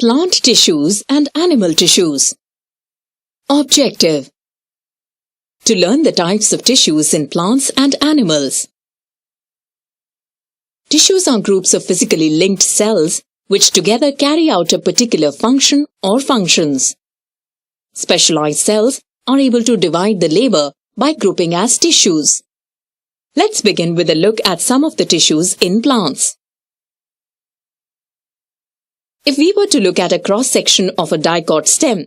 Plant tissues and animal tissues. Objective: to learn the types of tissues in plants and animals. Tissues are groups of physically linked cells which together carry out a particular function or functions. Specialized cells are able to divide the labor by grouping as tissues. Let's begin with a look at some of the tissues in plants. If we were to look at a cross-section of a dicot stem,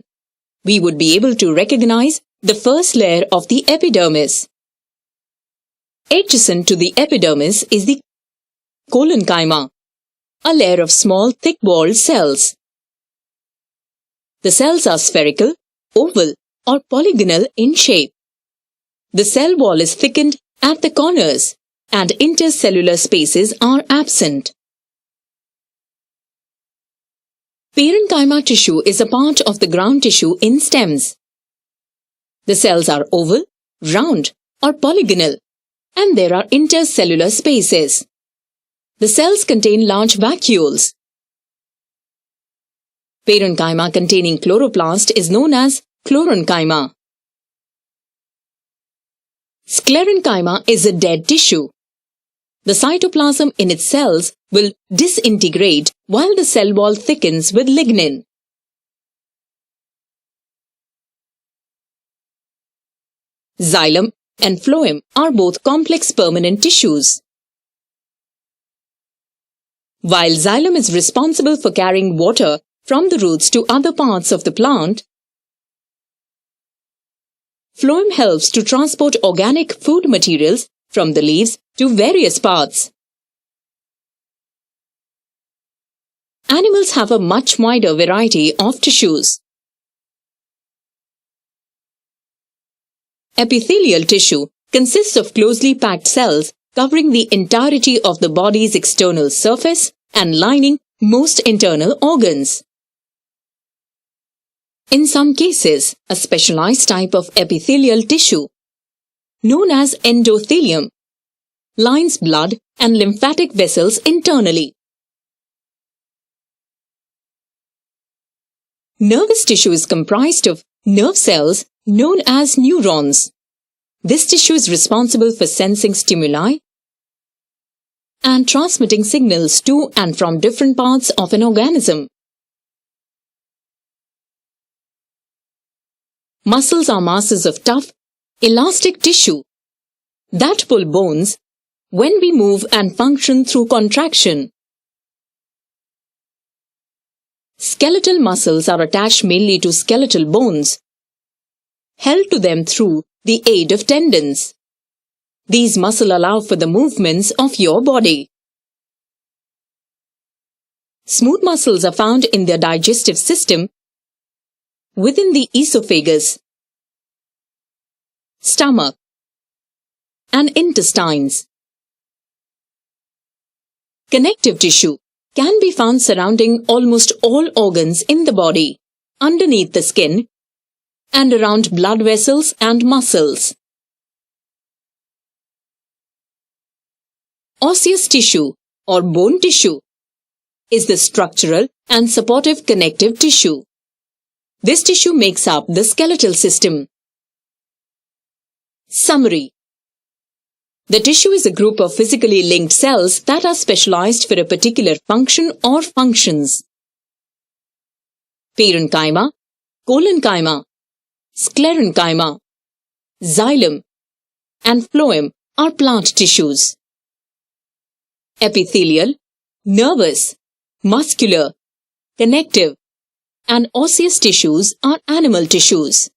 we would be able to recognize the first layer of the epidermis. Adjacent to the epidermis is the collenchyma, a layer of small thick-walled cells. The cells are spherical, oval, or polygonal in shape. The cell wall is thickened at the corners and intercellular spaces are absent. Parenchyma tissue is a part of the ground tissue in stems. The cells are oval, round, or polygonal, and there are intercellular spaces. The cells contain large vacuoles. Parenchyma containing chloroplast is known as chlorenchyma. Sclerenchyma is a dead tissue. The cytoplasm in its cells will disintegrate while the cell wall thickens with lignin. Xylem and phloem are both complex permanent tissues. While xylem is responsible for carrying water from the roots to other parts of the plant, phloem helps to transport organic food materials from the leaves to various parts. Animals have a much wider variety of tissues. Epithelial tissue consists of closely packed cells covering the entirety of the body's external surface and lining most internal organs. In some cases, a specialized type of epithelial tissue, known as endothelium, lines blood and lymphatic vessels internally. Nervous tissue is comprised of nerve cells known as neurons. This tissue is responsible for sensing stimuli and transmitting signals to and from different parts of an organism. Muscles are masses of tough, elastic tissue that pull bones when we move and function through contraction. Skeletal muscles are attached mainly to skeletal bones, held to them through the aid of tendons. These muscles allow for the movements of your body. Smooth muscles are found in the digestive system within the esophagus, stomach, and intestines. Connective tissue can be found surrounding almost all organs in the body, underneath the skin, and around blood vessels and muscles. Osseous tissue or bone tissue is the structural and supportive connective tissue. This tissue makes up the skeletal system. Summary: the tissue is a group of physically linked cells that are specialized for a particular function or functions. Parenchyma, collenchyma, sclerenchyma, xylem, and phloem are plant tissues. Epithelial, nervous, muscular, connective, and osseous tissues are animal tissues.